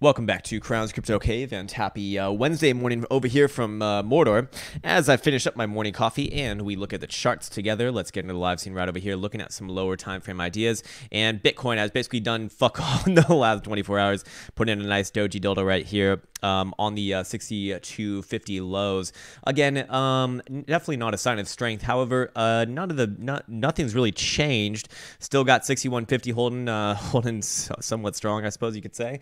Welcome back to Krown's Crypto Cave, and happy Wednesday morning over here from Mordor. As I finish up my morning coffee and we look at the charts together, let's get into the live scene right over here, looking at some lower time frame ideas. And Bitcoin has basically done fuck all in the last 24 hours, putting in a nice doji dildo right here on the 6250 lows. Again, definitely not a sign of strength. However, nothing's really changed. Still got 6150 holding somewhat strong, I suppose you could say.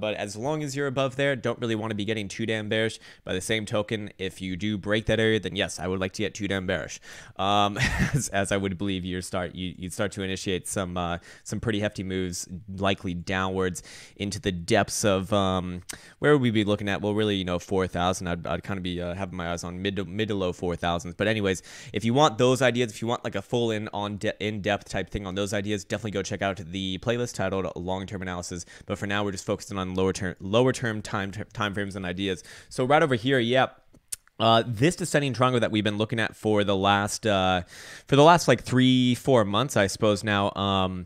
But as long as you're above there, don't really want to be getting too damn bearish. By the same token, if you do break that area, then yes, I would like to get too damn bearish. As I would believe you'd start to initiate some pretty hefty moves, likely downwards into the depths of where would we be looking at? Well, really, 4,000. I'd kind of be having my eyes on mid to low 4,000s. But anyways, if you want those ideas, if you want like a full in-depth type thing on those ideas, definitely go check out the playlist titled Long-Term Analysis. But for now, we're just focusing on lower term time frames and ideas. So right over here, yep. This descending triangle that we've been looking at for the last like 3-4 months, I suppose now,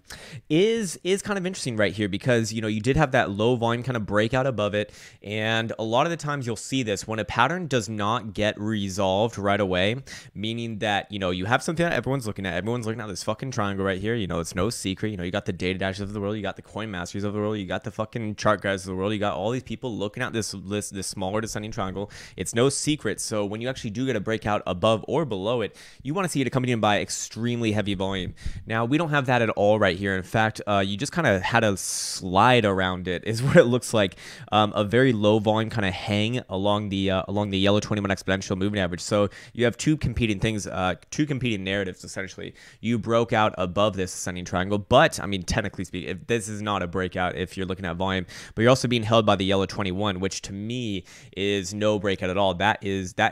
is kind of interesting right here because you did have that low volume kind of breakout above it, and a lot of the times you'll see this when a pattern does not get resolved right away, meaning that you have something that everyone's looking at. Everyone's looking at this fucking triangle right here. It's no secret. You got the data dashes of the world, you got the coin masters of the world, you got the fucking chart guys of the world, you got all these people looking at this smaller descending triangle. It's no secret. So when you actually do get a breakout above or below it, you want to see it accompanied by extremely heavy volume. Now, we don't have that at all right here. In fact, you just kind of had a slide around it is what it looks like. A very low volume kind of hang along the yellow 21 exponential moving average. So you have two competing things, two competing narratives essentially. You broke out above this ascending triangle, but I mean, technically speaking, if this is not a breakout if you're looking at volume, but you're also being held by the yellow 21, which to me is no breakout at all. That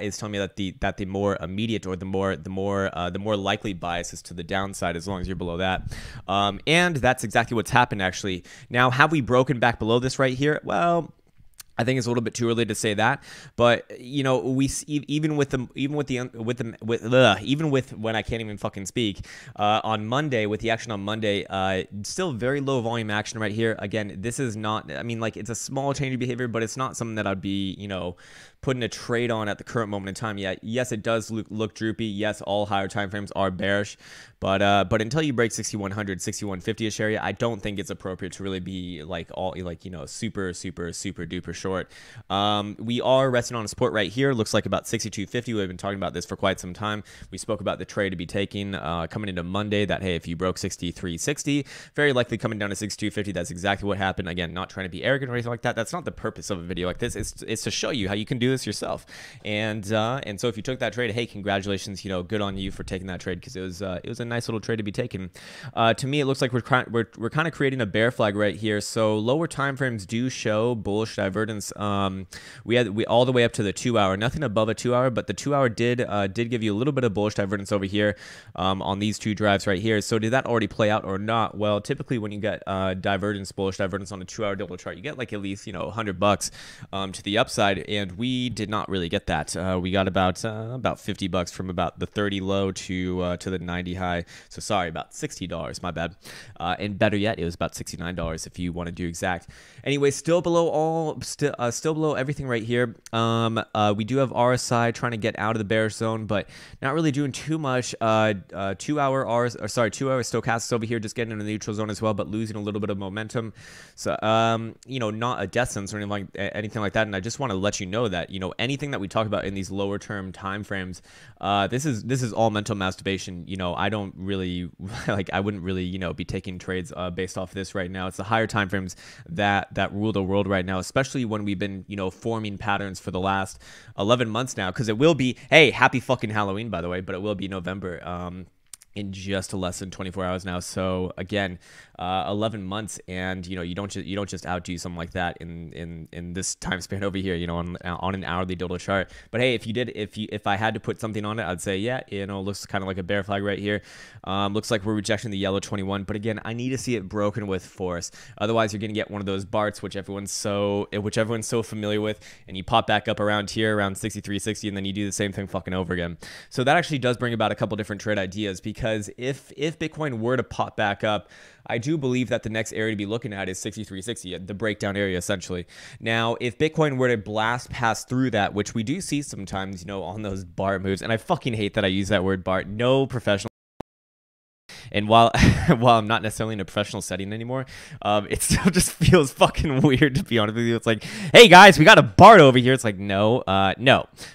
is telling me that the more immediate or the more likely bias is to the downside as long as you're below that. And that's exactly what's happened actually. Now, have we broken back below this right here? Well, I think it's a little bit too early to say that, but we even with when I can't even fucking speak on Monday, with the action on Monday, still very low volume action right here. Again, this is not, I mean, like, it's a small change of behavior, but it's not something that I'd be putting a trade on at the current moment in time yet. Yes, it does look droopy. Yes, all higher time frames are bearish, but until you break 6100, 6150ish area, I don't think it's appropriate to really be super duper short. We are resting on a support right here. Looks like about 6250. We've been talking about this for quite some time. We spoke about the trade to be taking coming into Monday, that hey, if you broke 6360, very likely coming down to 6250. That's exactly what happened. Again, not trying to be arrogant or anything like that. That's not the purpose of a video like this. It's to show you how you can do this yourself. And so if you took that trade, hey, congratulations, good on you for taking that trade, because it was a nice little trade to be taken. To me, it looks like we're kind of creating a bear flag right here. So lower time frames do show bullish divergence. We all the way up to the 2 hour, nothing above a 2 hour, but the 2 hour did give you a little bit of bullish divergence over here on these two drives right here. So did that already play out or not? Well, typically when you get bullish divergence on a 2 hour double chart, you get like at least $100 to the upside, and we did not really get that. We got about $50 from about the 30 low to the 90 high. So sorry, about $60. My bad. And better yet, it was about $69 if you want to do exact. Anyway, still below still below everything right here. We do have RSI trying to get out of the bearish zone, but not really doing too much. 2 hour 2 hour stochastics over here just getting into the neutral zone as well, but losing a little bit of momentum. So not a death sentence or anything like that. And I just want to let you know that anything that we talk about in these lower term time frames, this is all mental masturbation. I don't really I wouldn't really be taking trades based off this right now. It's the higher time frames that rule the world right now, especially when we've been forming patterns for the last 11 months now, because it will be, hey, happy fucking Halloween, by the way, but it will be November in just less than 24 hours now. So again, 11 months, and you don't just outdo something like that in this time span over here, on an hourly dildo chart. But hey, if I had to put something on it, I'd say yeah, looks kind of like a bear flag right here. Looks like we're rejecting the yellow 21, but again, I need to see it broken with force. Otherwise, you're gonna get one of those BARTs, which everyone's so familiar with, and you pop back up around here around 6360, and then you do the same thing fucking over again. So that actually does bring about a couple different trade ideas, because because if Bitcoin were to pop back up, I do believe that the next area to be looking at is 6360, the breakdown area essentially. Now, if Bitcoin were to blast past through that, which we do see sometimes, you know, on those bar moves, and I fucking hate that I use that word bar. No professional. And while I'm not necessarily in a professional setting anymore, it still just feels fucking weird, to be honest with you. It's like, hey guys, we got a BART over here. It's like, no,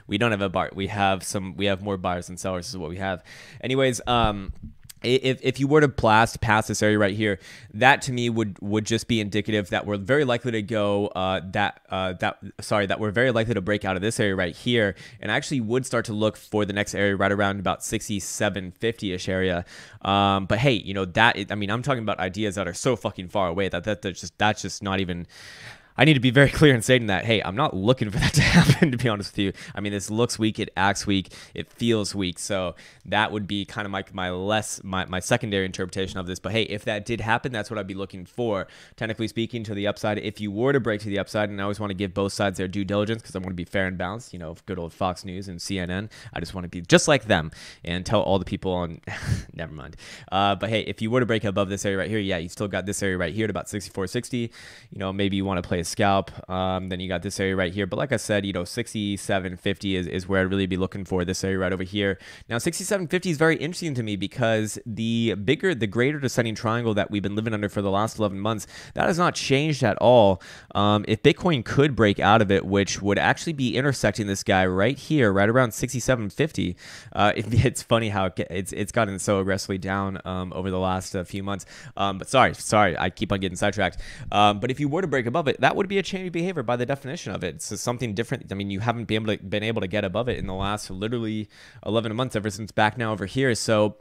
we don't have a BART. We have more buyers than sellers is what we have. Anyways, if you were to blast past this area right here, that to me would just be indicative that we're very likely to go that we're very likely to break out of this area right here, and I actually would start to look for the next area right around about 6750-ish area. But hey, you know, I mean, I'm talking about ideas that are so fucking far away that's just not even. I need to be very clear in stating that, hey, I'm not looking for that to happen, to be honest with you. I mean, this looks weak, it acts weak, it feels weak. So that would be kind of my secondary interpretation of this. But hey, if that did happen, that's what I'd be looking for. Technically speaking, to the upside, if you were to break to the upside, and I always want to give both sides their due diligence because I want to be fair and balanced, you know, good old Fox News and CNN. I just want to be just like them and tell all the people on, never mind. But hey, if you were to break above this area right here, yeah, you still got this area right here at about 6460. You know, maybe you want to play a scalp. Then you got this area right here. But like I said, you know, 6750 is where I'd really be looking for, this area right over here. Now, 6750 is very interesting to me because the greater descending triangle that we've been living under for the last 11 months, that has not changed at all. If Bitcoin could break out of it, which would actually be intersecting this guy right here, right around 6750, it's funny how it's gotten so aggressively down over the last few months. But sorry, I keep on getting sidetracked. But if you were to break above it, that would be a change of behavior by the definition of it. It's something different. I mean, you haven't been able to get above it in the last literally 11 months, ever since back now over here. So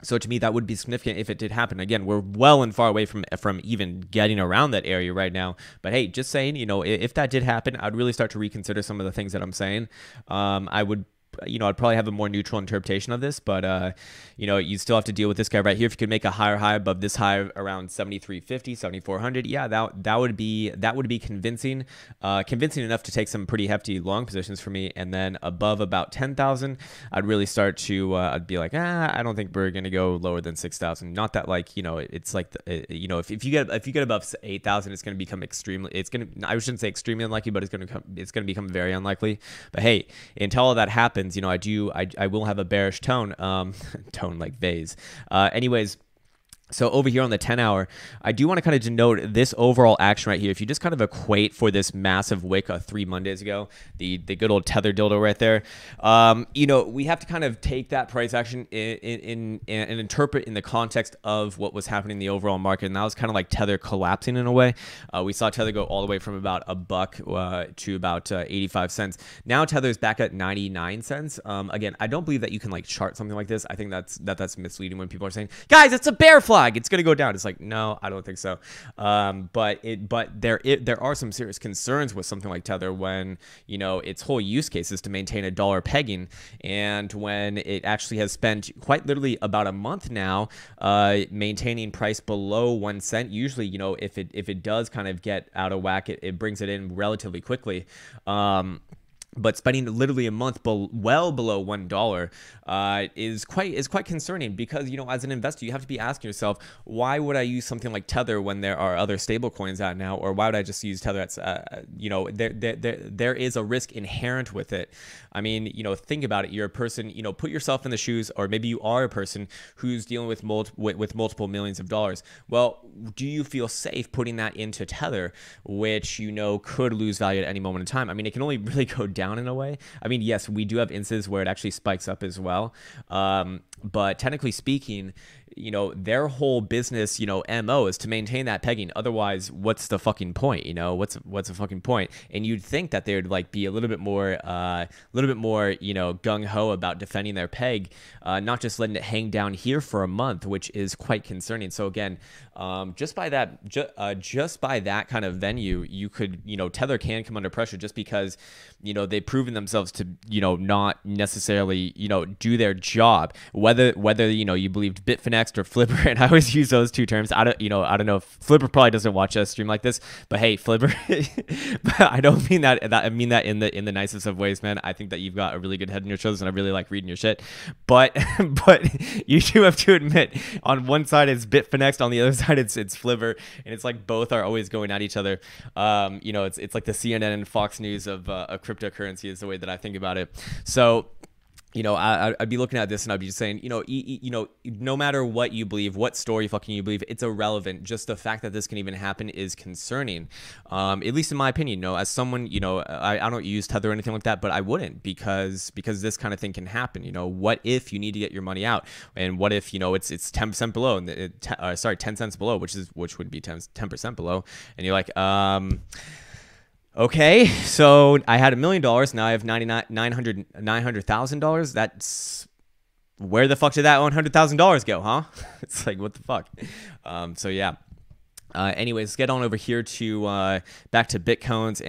to me, that would be significant if it did happen. Again, we're well and far away from even getting around that area right now. But hey, just saying, you know, if that did happen, I'd really start to reconsider some of the things that I'm saying. I'd probably have a more neutral interpretation of this, but you know, you still have to deal with this guy right here. If you could make a higher high above this high around 7350, 7400, yeah, that would be convincing enough to take some pretty hefty long positions for me. And then above about 10,000, I'd really start to I'd be like, I don't think we're gonna go lower than 6,000. Not that, like, you know, it's like you know, if you get above 8,000, it's gonna become I shouldn't say extremely unlikely, but it's gonna become very unlikely. But hey, until all that happens, you know, I will have a bearish tone, tone like vase. Anyways, so over here on the 10-hour, I do want to kind of denote this overall action right here. If you just kind of equate for this massive wick 3 Mondays ago, the good old tether dildo right there, you know, we have to kind of take that price action and interpret in the context of what was happening in the overall market. And that was kind of like tether collapsing in a way. We saw tether go all the way from about $1 to about 85 cents. Now tether's back at 99 cents. Again, I don't believe that you can like chart something like this. I think that's misleading when people are saying, guys, it's a bear flag, it's gonna go down. It's like, no, I don't think so. But there are some serious concerns with something like tether when, you know, its whole use case is to maintain a dollar pegging, and when it actually has spent quite literally about a month now maintaining price below 1 cent. Usually, you know, if it does kind of get out of whack, it brings it in relatively quickly. But spending literally a month well below $1 is quite concerning, because, you know, as an investor, you have to be asking yourself, why would I use something like Tether when there are other stable coins out now, or why would I just use Tether? You know, there is a risk inherent with it. I mean, you know, think about it. You're a person, you know, put yourself in the shoes, or maybe you are a person who's dealing with multiple millions of dollars. Well, do you feel safe putting that into Tether, which, you know, could lose value at any moment in time? I mean, it can only really go down in a way. I mean, yes, we do have instances where it actually spikes up as well. But technically speaking, you know, their whole business, you know, MO is to maintain that pegging. Otherwise, what's the fucking point? You know, what's the fucking point? And you'd think that they would like be a little bit more, you know, gung ho about defending their peg, not just letting it hang down here for a month, which is quite concerning. So again, just by that kind of venue, you could, you know, Tether can come under pressure just because, you know, they've proven themselves to, you know, not necessarily, you know, do their job. Whether you know, you believed Bitfinex Bitfinex or Flipper, and I always use those two terms. I don't know if Flipper probably doesn't watch a stream like this, but hey, Flipper, but I don't mean that. I mean that in the nicest of ways, man. I think that you've got a really good head on your shoulders, and I really like reading your shit. But you do have to admit, on one side it's Bitfinex, on the other side it's Flipper, and it's like both are always going at each other. It's like the CNN and Fox News of cryptocurrency is the way that I think about it. So, I'd be looking at this and I'd be just saying, no matter what you believe, what story fucking you believe, it's irrelevant. Just the fact that this can even happen is concerning, at least in my opinion. As someone, I don't use Tether or anything like that, but I wouldn't because this kind of thing can happen. What if you need to get your money out, and what if it's 10% below, and 10 cents below, which would be 10% below, and you're like, okay, so I had $1 million. Now I have $900,000. That's, where the fuck did that $100,000 go, huh? It's like, what the fuck? So yeah. Anyways, let's get on over here to back to Bitcoins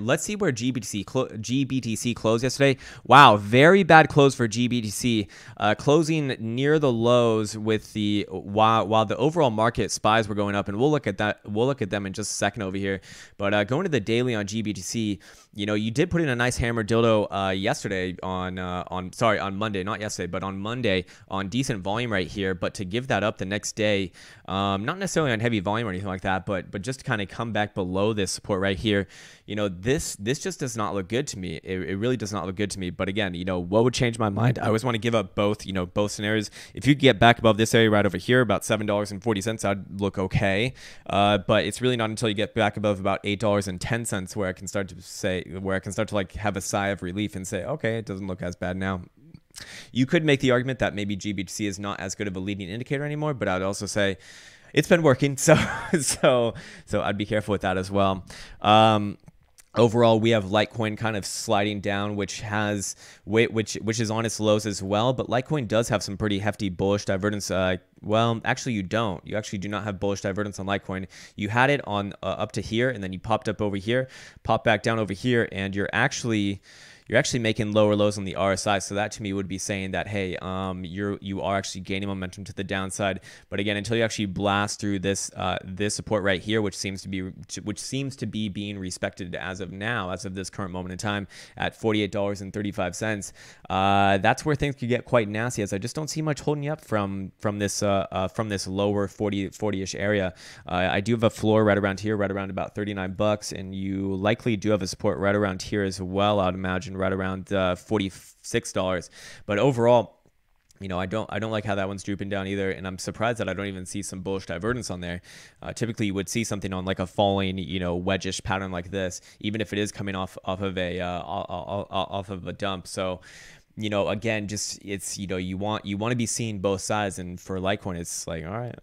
let's see where GBTC closed yesterday. Wow, very bad close for GBTC, closing near the lows with while the overall market SPYs were going up, and we'll look at that. We'll look at them in just a second over here. But going to the daily on GBTC, you did put in a nice hammer dildo yesterday on Monday, not yesterday, but on Monday on decent volume right here. But to give that up the next day, not necessarily on heavy volume or anything like that, but just to kind of come back below this support right here, this just does not look good to me. It really does not look good to me. But again, what would change my mind? I always want to give up both scenarios. If you get back above this area right over here, about $7.40, I'd look okay. But it's really not until you get back above about $8.10 where I can start to like have a sigh of relief and say, okay, it doesn't look as bad now. You could make the argument that maybe GBTC is not as good of a leading indicator anymore, but I'd also say it's been working, so I'd be careful with that as well. Overall, we have Litecoin kind of sliding down, which is on its lows as well. But Litecoin does have some pretty hefty bullish divergence. Well, actually, you don't. You actually do not have bullish divergence on Litecoin. You had it on up to here, and then you popped up over here, popped back down over here, and you're actually making lower lows on the RSI. So that to me would be saying that, hey, you are actually gaining momentum to the downside. But again, until you actually blast through this support right here, which seems to be being respected as of now, as of this current moment in time at $48.35, that's where things could get quite nasty, as I just don't see much holding you up from this lower 40-ish area. I do have a floor right around here, right around about $39, and you likely do have a support right around here as well, I'd imagine, right around $46. But overall, I don't like how that one's drooping down either, and I'm surprised that I don't even see some bullish divergence on there. Typically, you would see something on like a falling, wedgish pattern like this, even if it is coming off of a dump. So, again, just it's you want to be seeing both sides, and for Litecoin, it's like, all right,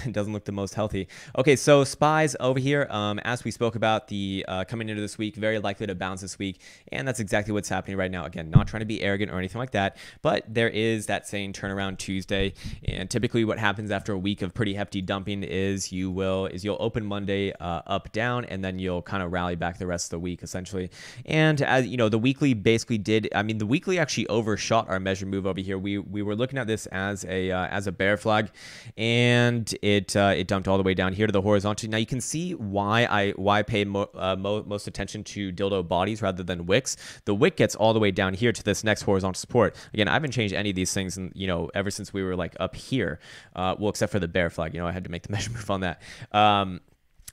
it doesn't look the most healthy. Okay, so SPYs over here, as we spoke about, the coming into this week, very likely to bounce this week, and that's exactly what's happening right now. Again, not trying to be arrogant or anything like that, but there is that saying turnaround Tuesday, and typically what happens after a week of pretty hefty dumping is you'll open Monday up down, and then you'll kind of rally back the rest of the week essentially. And as the weekly basically the weekly actually overshot our measure move over here. We were looking at this as a bear flag, and it dumped all the way down here to the horizontal. Now you can see why I pay most attention to dildo bodies rather than wicks. The wick gets all the way down here to this next horizontal support. Again, I haven't changed any of these things, and ever since we were like up here, well, except for the bear flag. I had to make the measure move on that.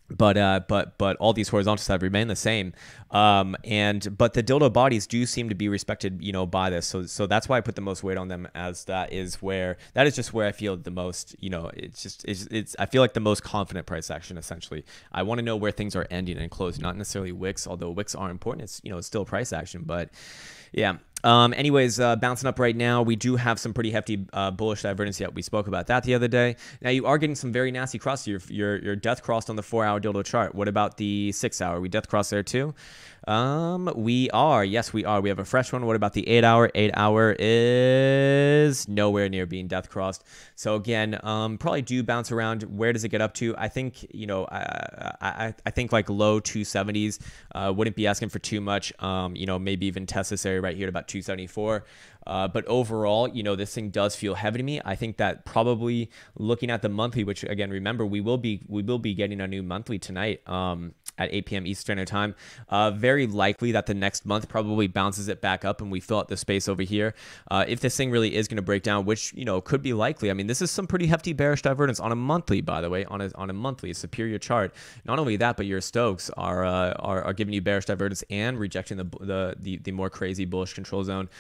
But all these horizontals have remained the same, but the dildo bodies do seem to be respected, by this. So that's why I put the most weight on them, as that is just where I feel the most, I feel like the most confident price action essentially. I want to know where things are ending and closing, not necessarily wicks, although wicks are important. It's still price action, but yeah. Anyways, bouncing up right now, we do have some pretty hefty bullish divergence. Yet we spoke about that the other day. Now you are getting some very nasty crosses. You're death crossed on the 4-hour dildo chart. What about the 6-hour? We death crossed there too? We are. Yes, we are. We have a fresh one. What about the 8-hour? 8-hour is nowhere near being death crossed. So again, probably do bounce around. Where does it get up to? I think I think like low 270s. Wouldn't be asking for too much. Maybe even test this area right here at about 274. But overall, you know, this thing does feel heavy to me. I think that probably looking at the monthly, which again, remember, we will be getting a new monthly tonight. At 8 p.m. Eastern Standard Time. Very likely that the next month probably bounces it back up and we fill out the space over here. If this thing really is going to break down, which, you know, could be likely. I mean, this is some pretty hefty bearish divergence on a monthly, by the way, on a monthly superior chart. Not only that, but your Stokes are giving you bearish divergence and rejecting the more crazy bullish control zone.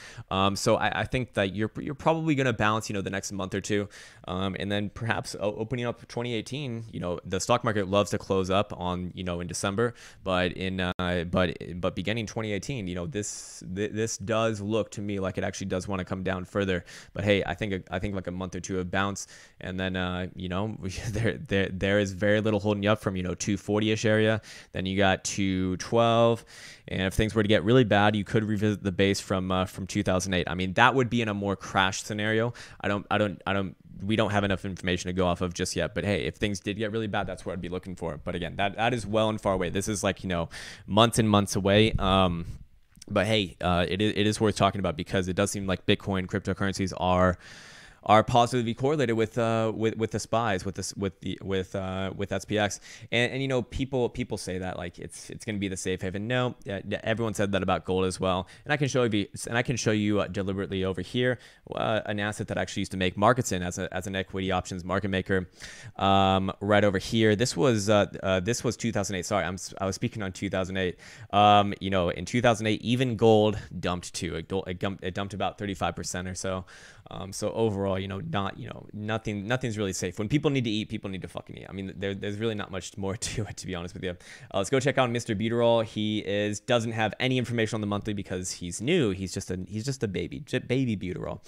So I think that you're probably going to bounce, you know, the next month or two, and then perhaps opening up 2018. You know, the stock market loves to close up on, you know, in December. But beginning 2018, you know, this does look to me like it actually does want to come down further. But hey, I think like a month or two of bounce, and then you know, there is very little holding you up from, you know, 240-ish area. Then you got 212, and if things were to get really bad, you could revisit the base from 2008. I mean, that would be in a more crash scenario. We don't have enough information to go off of just yet, but hey, if things did get really bad, that's what I'd be looking for. But again, that is well and far away. This is like, you know, months and months away. But hey, it is worth talking about because it does seem like Bitcoin cryptocurrencies are positively correlated with the SPYs, with SPX, and you know, people say that like it's going to be the safe haven. No, everyone said that about gold as well, and I can show you deliberately over here an asset that I actually used to make markets in as an equity options market maker. Right over here, this was 2008. Sorry, I was speaking on 2008. You know, in 2008, even gold dumped too. It dumped about 35% or so. So overall, you know, nothing's really safe. When people need to eat, people need to fucking eat. I mean, there's really not much more to it, to be honest with you. Let's go check out Mr. Buterol. He doesn't have any information on the monthly because he's new. He's just a baby Buterol.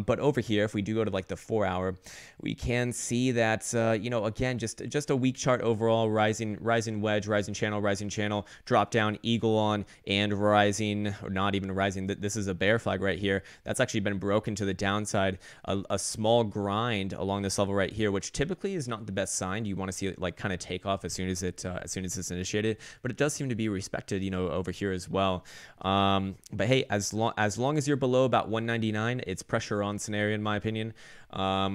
But over here, if we do go to like the 4 hour, we can see that you know, again, just a weak chart overall. Rising wedge, rising channel, drop down, eagle on, and rising, or not even rising. This is a bear flag right here. That's actually been broken to the downside. A small grind along this level right here, which typically is not the best sign. You want to see it like kind of take off as soon as it's initiated, but it does seem to be respected, you know, over here as well. But hey, as long as you're below about 199, it's pressure on scenario in my opinion.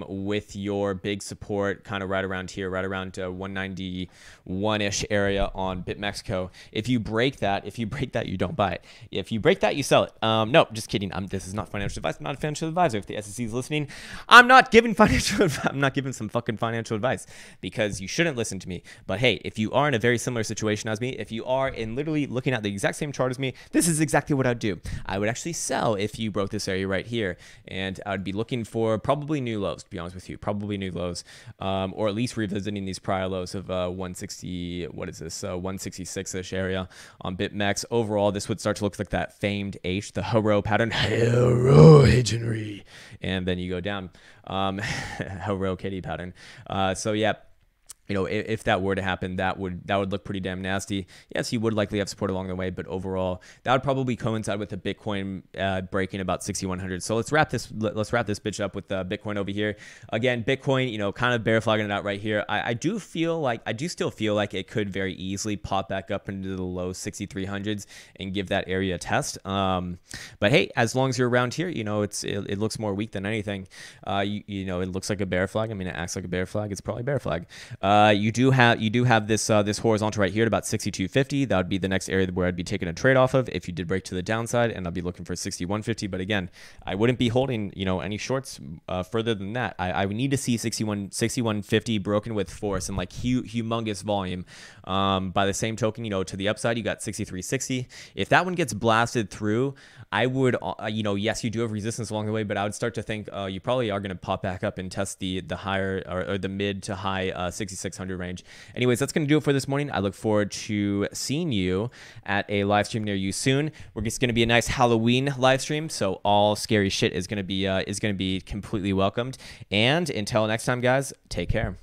With your big support kind of right around here, right around 191-ish area on BitMexico. If you break that, you don't buy it. If you break that, you sell it. No, just kidding. This is not financial advice. I'm not a financial advisor. If the SEC is listening, I'm not giving I'm not giving some fucking financial advice because you shouldn't listen to me. But hey, if you are in a very similar situation as me, if you are in literally looking at the exact same chart as me, this is exactly what I'd do. I would actually sell if you broke this area right here, and I would be looking for probably new lows, to be honest with you, probably new lows, or at least revisiting these prior lows of 160, what is this, 166-ish area on BitMEX. Overall, this would start to look like that famed H, the Haro pattern, Haro Henry, and then you go down, Haro Kitty pattern. So yeah, you know, if that were to happen, that would look pretty damn nasty. Yes, you would likely have support along the way, but overall, that would probably coincide with the Bitcoin breaking about 6,100. So let's wrap this bitch up with Bitcoin over here. Again, Bitcoin, you know, kind of bear flagging it out right here. I do still feel like it could very easily pop back up into the low 6,300s and give that area a test. But hey, as long as you're around here, you know, it looks more weak than anything. You know, it looks like a bear flag. I mean, it acts like a bear flag. It's probably a bear flag. You do have this horizontal right here at about 62.50. That would be the next area where I'd be taking a trade off of if you did break to the downside, and I'd be looking for 61.50. But again, I wouldn't be holding, you know, any shorts further than that. I would need to see 61.50 broken with force and like humongous volume. By the same token, you know, to the upside, you got 63.60. If that one gets blasted through, I would, you know, yes, you do have resistance along the way, but I would start to think you probably are going to pop back up and test the higher or the mid to high 6,600 range. Anyways, that's going to do it for this morning. I look forward to seeing you at a live stream near you soon. We're just going to be a nice Halloween live stream, so all scary shit is going to be completely welcomed. And until next time, guys, take care.